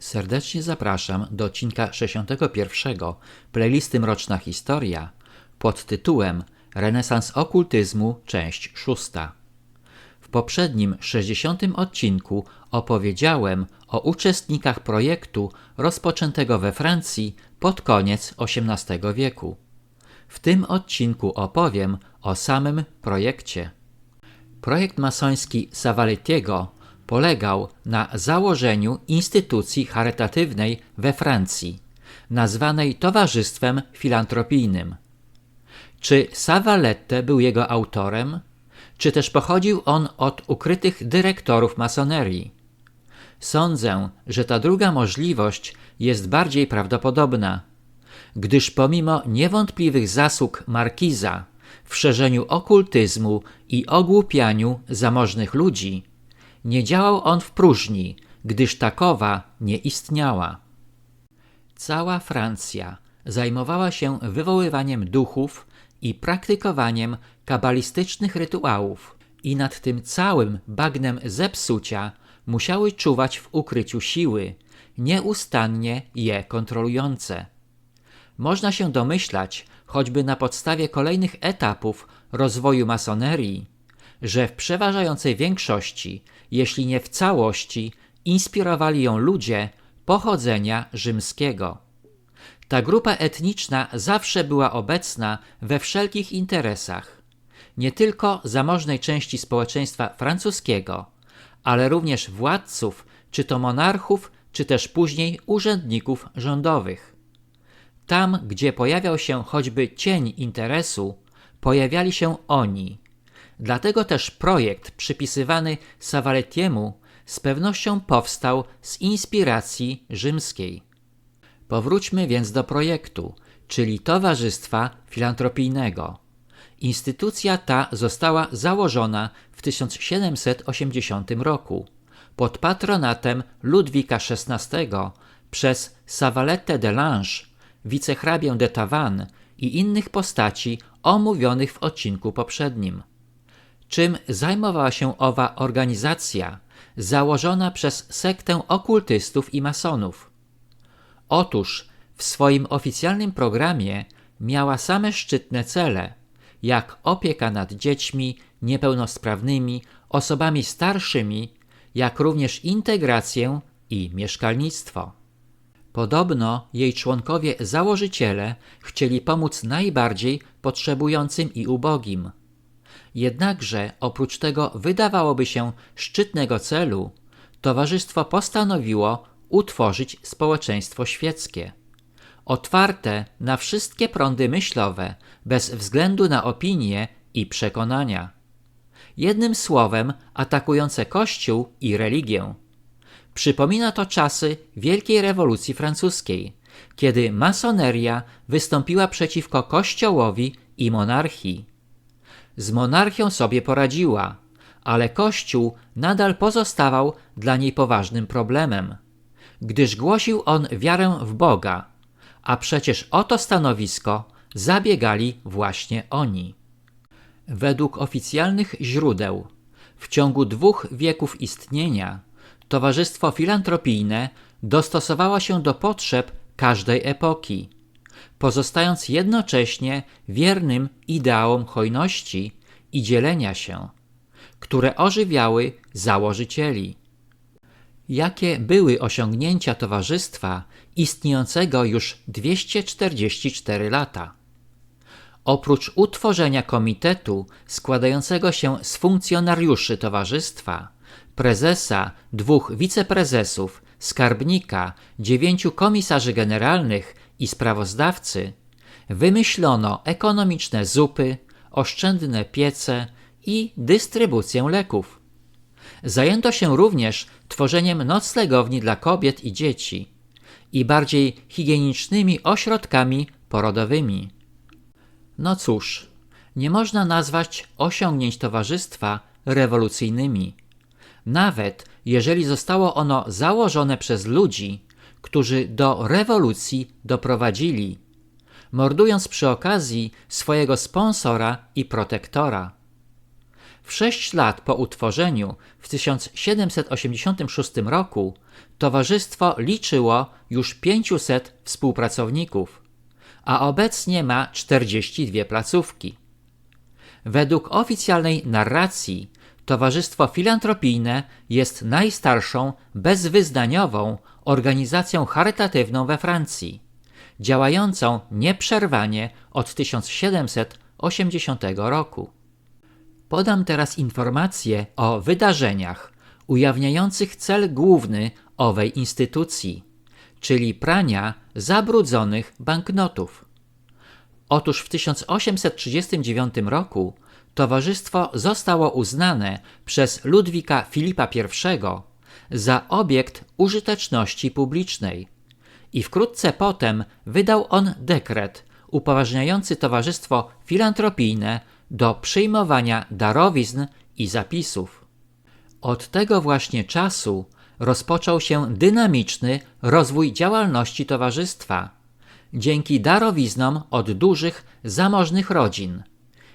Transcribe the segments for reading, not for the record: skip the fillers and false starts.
Serdecznie zapraszam do odcinka 61 playlisty Mroczna Historia pod tytułem Renesans okultyzmu, część 6. W poprzednim 60. odcinku opowiedziałem o uczestnikach projektu rozpoczętego we Francji pod koniec XVIII wieku. W tym odcinku opowiem o samym projekcie. Projekt masoński Savallettiego polegał na założeniu instytucji charytatywnej we Francji, nazwanej Towarzystwem Filantropijnym. Czy Savallette był jego autorem, czy też pochodził on od ukrytych dyrektorów masonerii? Sądzę, że ta druga możliwość jest bardziej prawdopodobna, gdyż pomimo niewątpliwych zasług markiza w szerzeniu okultyzmu i ogłupianiu zamożnych ludzi, nie działał on w próżni, gdyż takowa nie istniała. Cała Francja zajmowała się wywoływaniem duchów i praktykowaniem kabalistycznych rytuałów i nad tym całym bagnem zepsucia musiały czuwać w ukryciu siły, nieustannie je kontrolujące. Można się domyślać, choćby na podstawie kolejnych etapów rozwoju masonerii, że w przeważającej większości, jeśli nie w całości, inspirowali ją ludzie pochodzenia rzymskiego. Ta grupa etniczna zawsze była obecna we wszelkich interesach, nie tylko zamożnej części społeczeństwa francuskiego, ale również władców, czy to monarchów, czy też później urzędników rządowych. Tam, gdzie pojawiał się choćby cień interesu, pojawiali się oni. Dlatego też projekt przypisywany Savallettiemu z pewnością powstał z inspiracji rzymskiej. Powróćmy więc do projektu, czyli Towarzystwa Filantropijnego. Instytucja ta została założona w 1780 roku pod patronatem Ludwika XVI przez Savallette de Lange, wicehrabię de Tavannes i innych postaci omówionych w odcinku poprzednim. Czym zajmowała się owa organizacja, założona przez sektę okultystów i masonów? Otóż w swoim oficjalnym programie miała same szczytne cele, jak opieka nad dziećmi, niepełnosprawnymi, osobami starszymi, jak również integrację i mieszkalnictwo. Podobno jej członkowie założyciele chcieli pomóc najbardziej potrzebującym i ubogim. Jednakże oprócz tego wydawałoby się szczytnego celu, towarzystwo postanowiło utworzyć społeczeństwo świeckie, otwarte na wszystkie prądy myślowe, bez względu na opinie i przekonania. Jednym słowem atakujące Kościół i religię. Przypomina to czasy Wielkiej Rewolucji Francuskiej, kiedy masoneria wystąpiła przeciwko Kościołowi i monarchii. Z monarchią sobie poradziła, ale Kościół nadal pozostawał dla niej poważnym problemem, gdyż głosił on wiarę w Boga, a przecież o to stanowisko zabiegali właśnie oni. Według oficjalnych źródeł w ciągu 2 wieków istnienia Towarzystwo Filantropijne dostosowało się do potrzeb każdej epoki, pozostając jednocześnie wiernym ideałom hojności i dzielenia się, które ożywiały założycieli. Jakie były osiągnięcia towarzystwa istniejącego już 244 lata? Oprócz utworzenia komitetu składającego się z funkcjonariuszy towarzystwa, prezesa, 2 wiceprezesów, skarbnika, 9 komisarzy generalnych i sprawozdawcy, wymyślono ekonomiczne zupy, oszczędne piece i dystrybucję leków. Zajęto się również tworzeniem noclegowni dla kobiet i dzieci i bardziej higienicznymi ośrodkami porodowymi. No cóż, nie można nazwać osiągnięć towarzystwa rewolucyjnymi, nawet jeżeli zostało ono założone przez ludzi, którzy do rewolucji doprowadzili, mordując przy okazji swojego sponsora i protektora. W W 6 lat po utworzeniu w 1786 roku towarzystwo liczyło już 500 współpracowników, a obecnie ma 42 placówki. Według oficjalnej narracji Towarzystwo Filantropijne jest najstarszą, bezwyznaniową organizacją charytatywną we Francji, działającą nieprzerwanie od 1780 roku. Podam teraz informacje o wydarzeniach ujawniających cel główny owej instytucji, czyli prania zabrudzonych banknotów. Otóż w 1839 roku towarzystwo zostało uznane przez Ludwika Filipa I za obiekt użyteczności publicznej i wkrótce potem wydał on dekret upoważniający Towarzystwo Filantropijne do przyjmowania darowizn i zapisów. Od tego właśnie czasu rozpoczął się dynamiczny rozwój działalności towarzystwa dzięki darowiznom od dużych, zamożnych rodzin,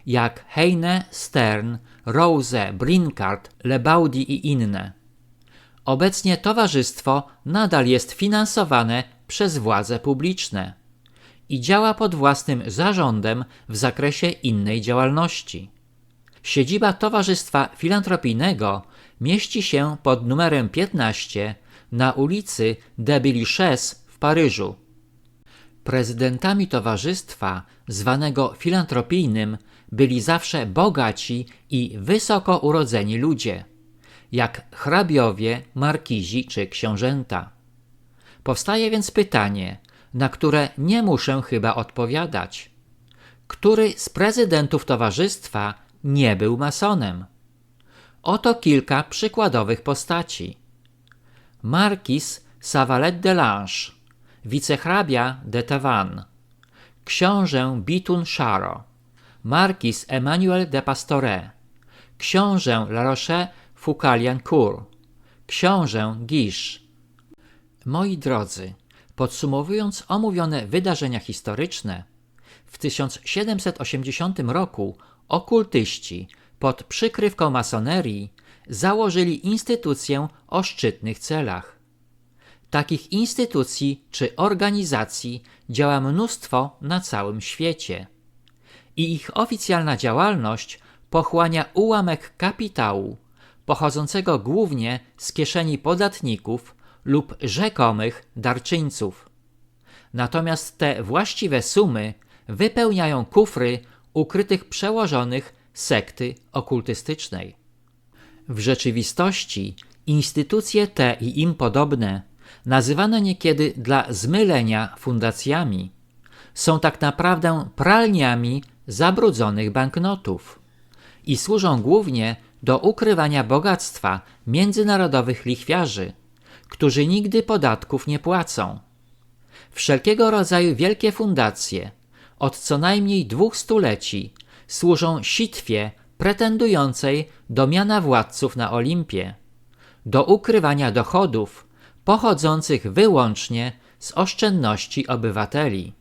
jak Heine, Stern, Rose, Brincard, Lebaudy i inne. Obecnie towarzystwo nadal jest finansowane przez władze publiczne i działa pod własnym zarządem w zakresie innej działalności. Siedziba Towarzystwa Filantropijnego mieści się pod numerem 15 na ulicy de Biliches w Paryżu. Prezydentami towarzystwa, zwanego filantropijnym, byli zawsze bogaci i wysoko urodzeni ludzie, jak hrabiowie, markizi czy książęta. Powstaje więc pytanie, na które nie muszę chyba odpowiadać. Który z prezydentów towarzystwa nie był masonem? Oto kilka przykładowych postaci. Markiz Savalet de Lange, wicehrabia de Tavannes, książę Bitun Charo, markiz Emmanuel de Pastoret, książę La Roche-Foucalliancourt, książę Guiche. Moi drodzy, podsumowując omówione wydarzenia historyczne, w 1780 roku okultyści pod przykrywką masonerii założyli instytucję o szczytnych celach. Takich instytucji czy organizacji działa mnóstwo na całym świecie i ich oficjalna działalność pochłania ułamek kapitału pochodzącego głównie z kieszeni podatników lub rzekomych darczyńców. Natomiast te właściwe sumy wypełniają kufry ukrytych przełożonych sekty okultystycznej. W rzeczywistości instytucje te i im podobne, nazywane niekiedy dla zmylenia fundacjami, są tak naprawdę pralniami zabrudzonych banknotów i służą głównie do ukrywania bogactwa międzynarodowych lichwiarzy, którzy nigdy podatków nie płacą. Wszelkiego rodzaju wielkie fundacje od co najmniej 2 stuleci służą sitwie pretendującej do miana władców na Olimpie, do ukrywania dochodów pochodzących wyłącznie z oszczędności obywateli.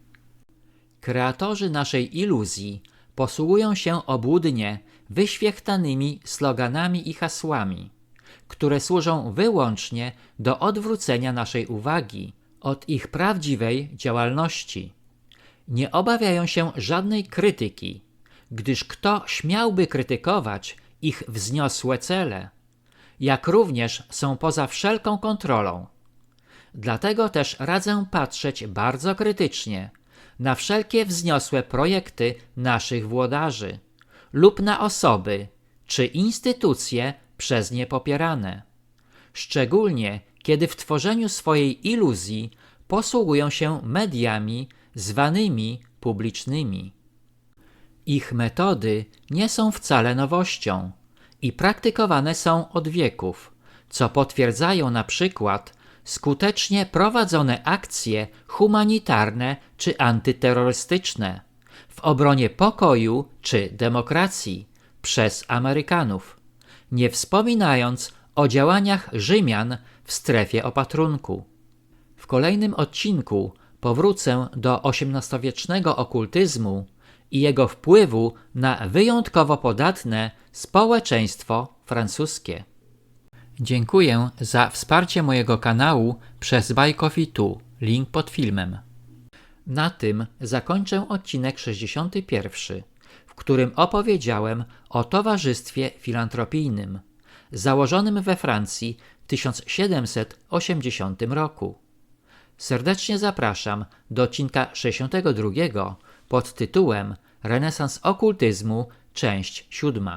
Kreatorzy naszej iluzji posługują się obłudnie wyświechtanymi sloganami i hasłami, które służą wyłącznie do odwrócenia naszej uwagi od ich prawdziwej działalności. Nie obawiają się żadnej krytyki, gdyż kto śmiałby krytykować ich wzniosłe cele, jak również są poza wszelką kontrolą. Dlatego też radzę patrzeć bardzo krytycznie na wszelkie wzniosłe projekty naszych włodarzy lub na osoby czy instytucje przez nie popierane, szczególnie kiedy w tworzeniu swojej iluzji posługują się mediami zwanymi publicznymi. Ich metody nie są wcale nowością i praktykowane są od wieków, co potwierdzają na przykład skutecznie prowadzone akcje humanitarne czy antyterrorystyczne w obronie pokoju czy demokracji przez Amerykanów, nie wspominając o działaniach Rzymian w strefie opatrunku. W kolejnym odcinku powrócę do XVIII-wiecznego okultyzmu i jego wpływu na wyjątkowo podatne społeczeństwo francuskie. Dziękuję za wsparcie mojego kanału przez Buy Coffee Tu, link pod filmem. Na tym zakończę odcinek 61, w którym opowiedziałem o Towarzystwie Filantropijnym, założonym we Francji w 1780 roku. Serdecznie zapraszam do odcinka 62 pod tytułem Renesans okultyzmu, część 7.